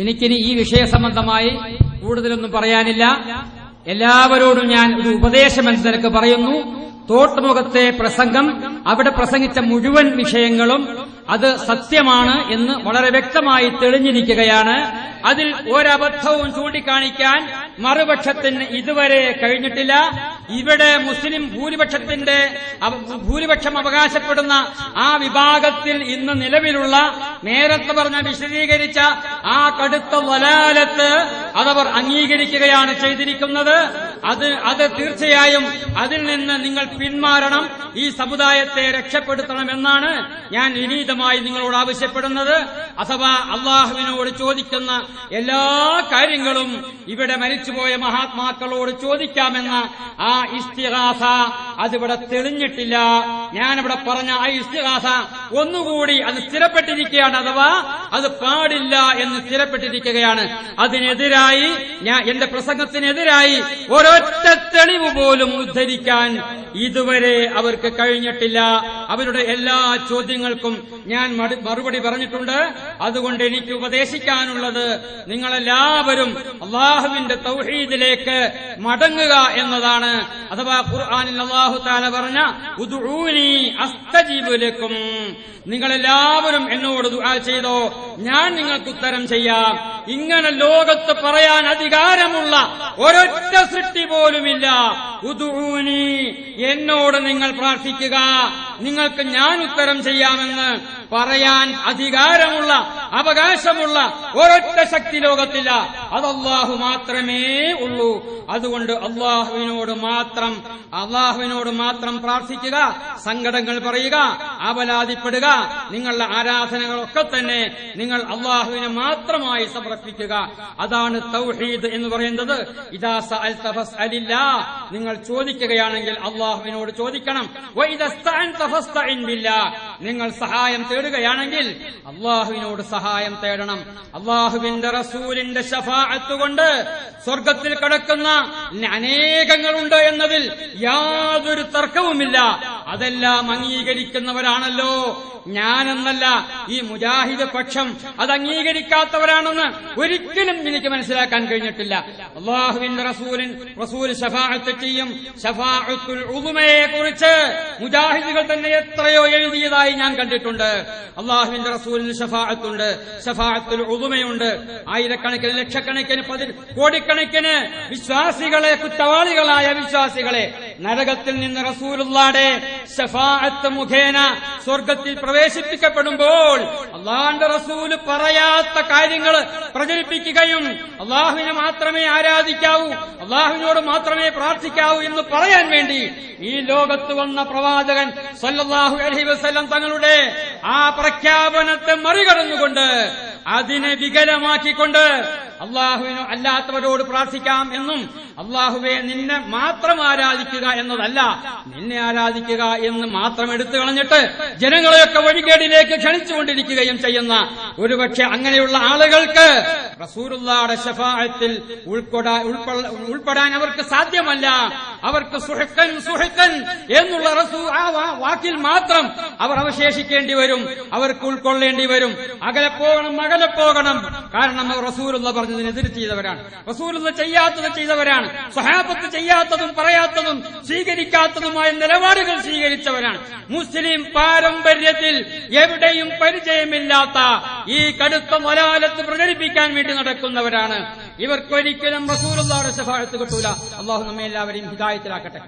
എനിക്കിനി ഈ വിഷയ സംബന്ധമായി കൂടുതലൊന്നും പറയാനില്ല. എല്ലാവരോടും ഞാൻ ഒരു ഉപദേശം എന്ന നിലക്ക് പറയുന്നു. തോട്ടുമുഖത്തെ പ്രസംഗം, അവിടെ പ്രസംഗിച്ച മുഴുവൻ വിഷയങ്ങളും അത് സത്യമാണ് എന്ന് വളരെ വ്യക്തമായി തെളിഞ്ഞിരിക്കുകയാണ്. അതിൽ ഒരബദ്ധവും ചൂണ്ടിക്കാണിക്കാൻ മറുപക്ഷത്തിന് ഇതുവരെ കഴിഞ്ഞിട്ടില്ല. ഇവിടെ മുസ്ലിം ഭൂരിപക്ഷം അവകാശപ്പെടുന്ന ആ വിഭാഗത്തിൽ ഇന്ന് നിലവിലുള്ള നേരത്തെ പറഞ്ഞ വിശദീകരിച്ച ആ കടുത്ത വലാലത്ത് അതവർ അംഗീകരിക്കുകയാണ് ചെയ്തിരിക്കുന്നത്. അത് തീർച്ചയായും അതിൽ നിന്ന് നിങ്ങൾ പിന്മാറണം, ഈ സമുദായത്തെ രക്ഷപ്പെടുത്തണമെന്നാണ് ഞാൻ വിനീതമായി നിങ്ങളോട് ആവശ്യപ്പെടുന്നത്. അഥവാ അള്ളാഹുവിനോട് ചോദിക്കുന്ന എല്ലാ കാര്യങ്ങളും ഇവിടെ മരിച്ചുപോയ മഹാത്മാക്കളോട് ചോദിക്കാമെന്ന ആ ഇസ്തിഗാസ അതിവിടെ തെളിഞ്ഞിട്ടില്ല. ഞാനിവിടെ പറഞ്ഞ ആ ഇസ്തിഗാസ ഒന്നുകൂടി അത് സ്ഥിരപ്പെട്ടിരിക്കുകയാണ്, അഥവാ അത് പാടില്ല എന്ന് സ്ഥിരപ്പെട്ടിരിക്കുകയാണ്. അതിനെതിരായി എന്റെ പ്രസംഗത്തിനെതിരായി ഒരൊറ്റ തെളിവ് പോലും ഉദ്ധരിക്കാൻ ഇതുവരെ അവർക്ക് കഴിഞ്ഞിട്ടില്ല. അവരുടെ എല്ലാ ചോദ്യങ്ങൾക്കും ഞാൻ മറുപടി പറഞ്ഞിട്ടുണ്ട്. അതുകൊണ്ട് എനിക്ക് ഉപദേശിക്കാനുള്ളത്, നിങ്ങളെല്ലാവരും അള്ളാഹുവിന്റെ തൗഹീദിലേക്ക് മടങ്ങുക എന്നതാണ്. അഥവാ ഖുർആനിൽ അല്ലാഹു തആല പറഞ്ഞ ഉദ്ഊനി അസ്തജീബ് ലക്കും, നിങ്ങളെല്ലാവരും എന്നോട് ദുആ ചെയ്തോ, ഞാൻ നിങ്ങൾക്ക് ഉത്തരം ചെയ്യാം. ഇങ്ങനെ ലോകത്ത് പറയാൻ അധികാരമുള്ള ഒരൊറ്റ സൃഷ്ടി പോലുമില്ല. ഉദ്ഊനി, എന്നോട് നിങ്ങൾ പ്രാർത്ഥിക്കുക, നിങ്ങൾക്ക് ഞാൻ ഉത്തരം ചെയ്യാമെന്ന് പറയാൻ അധികാരമുള്ള അവകാശമുള്ള ഒരൊറ്റ ശക്തി ലോകത്തില്ല. അത് അല്ലാഹു മാത്രമേ ഉള്ളൂ. അതുകൊണ്ട് അല്ലാഹുവിനോട് മാത്രം പ്രാർത്ഥിക്കുക, സങ്കടങ്ങൾ പറയുക, ആവലാതിപ്പെടുക. നിങ്ങളുടെ ആരാധനകളൊക്കെ തന്നെ നിങ്ങൾ അല്ലാഹുവിനെ മാത്രമായി സമർപ്പിക്കുക. അതാണ് തൗഹീദ് എന്ന് പറയുന്നത്. ഇദാ സഅൽത ഫസ്അലില്ലാ, നിങ്ങൾ ചോദിക്കുകയാണെങ്കിൽ അല്ലാഹുവിനോട് ചോദിക്കണം. വഇദാ ഇസ്തഅൻത ഫസ്തഇൻ ബില്ലാ, നിങ്ങൾ സഹായം തേടുകയാണെങ്കിൽ അല്ലാഹുവിനോട് സഹായം തേടണം. അല്ലാഹുവിന്റെ റസൂലിന്റെ ശഫാഅത്ത് കൊണ്ട് സ്വർഗത്തിൽ കടക്കുന്ന അനേകങ്ങളുണ്ട് എന്നതിൽ യാതൊരു തർക്കവുമില്ല. അതെല്ലാം അംഗീകരിക്കുന്നവരാണല്ലോ ഞാനെന്നല്ല, ഈ മുജാഹിദ് പക്ഷം അത് അംഗീകരിക്കാത്തവരാണെന്ന് ഒരിക്കലും എനിക്ക് മനസ്സിലാക്കാൻ കഴിഞ്ഞിട്ടില്ല. അല്ലാഹുവിന്റെ റസൂൽ ശഫാഅത്ത് ചെയ്യും. ശഫാഅത്തുൽ ഉളുമയെ കുറിച്ച് മുജാഹിദുകൾ തന്നെ എത്രയോ എഴുതിയതായി ഞാൻ കണ്ടിട്ടുണ്ട്. അല്ലാഹുവിന്റെ റസൂലിന് ശഫാഅത്തുണ്ട്, ശഫാഅത്തുൽ ഉളുമയുണ്ട്. ആയിരക്കണക്കിന്, ലക്ഷക്കണക്കിന്, കോടിക്കണക്കിന് വിശ്വാസികളെ, കുറ്റവാളികളായ വിശ്വാസികളെ നരകത്തിൽ നിന്ന് റസൂലുള്ളാഹിയുടെ ശഫാഅത്ത് മുഖേന സ്വർഗത്തിൽ പ്രവേശിപ്പിക്കപ്പെടുമ്പോൾ അല്ലാഹുവിന്റെ റസൂല് പറയാത്ത കാര്യങ്ങൾ പ്രചരിപ്പിക്കുകയും അല്ലാഹുവിനെ മാത്രമേ ആരാധിക്കാവൂ, അല്ലാഹുവിനോട് മാത്രമേ പ്രാർത്ഥിക്കാവൂ എന്ന് പറയാൻ വേണ്ടി ഈ ലോകത്ത് വന്ന പ്രവാചകൻ സല്ലല്ലാഹു അലൈഹി വസല്ലം തങ്ങളുടെ ആ പ്രഖ്യാപനത്തെ മറികടന്നുകൊണ്ട്, അതിനെ വികലമാക്കിക്കൊണ്ട് അല്ലാഹുവിനോ അല്ലാത്തവരോട് പ്രാർത്ഥിക്കാം എന്നും അല്ലാഹുവെ നിന്നെ മാത്രം ആരാധിക്കുക എന്നതല്ല, നിന്നെ ആരാധിക്കുക എന്ന് മാത്രം എടുത്തു കളഞ്ഞിട്ട് ജനങ്ങളെയൊക്കെ വഴികേടിലേക്ക് ക്ഷണിച്ചുകൊണ്ടിരിക്കുകയും ചെയ്യുന്ന ഒരുപക്ഷെ അങ്ങനെയുള്ള ആളുകൾക്ക് റസൂലുള്ളാഹിയുടെ ശഫാഅത്തിൽ ഉൾപ്പെടാൻ അവർക്ക് സാധ്യമല്ല. അവർക്ക് സുഹക്കൻ എന്നുള്ള വാക്കിൽ മാത്രം അവർ അവശേഷിക്കേണ്ടി വരും, അവർക്ക് ഉൾക്കൊള്ളേണ്ടി വരും. അകലെ പോകണം. കാരണം അവർ റസൂലുള്ളാഹി പറഞ്ഞതിനെതിരെ ചെയ്തവരാണ്, റസൂലുള്ളാഹി ചെയ്യാത്തത് ചെയ്തവരാണ്, സ്വഹാബത്ത് ചെയ്യാത്തതും പറയാത്തതും സ്വീകരിക്കാത്തതുമായ നിലപാടുകൾ സ്വീകരിച്ചവരാണ്. മുസ്ലിം പാരമ്പര്യത്തിൽ എവിടെയും പരിചയമില്ലാത്ത ഈ കടുത്ത വലാലത്ത് പ്രചരിപ്പിക്കാൻ വേണ്ടി നടക്കുന്നവരാണ്. ഇവർക്കൊരിക്കലും റസൂലുള്ളാഹിയുടെ ശഫാഅത്ത് കിട്ടൂല. അല്ലാഹു നമ്മെ എല്ലാവരെയും ഹിദായത്തിലാക്കട്ടെ.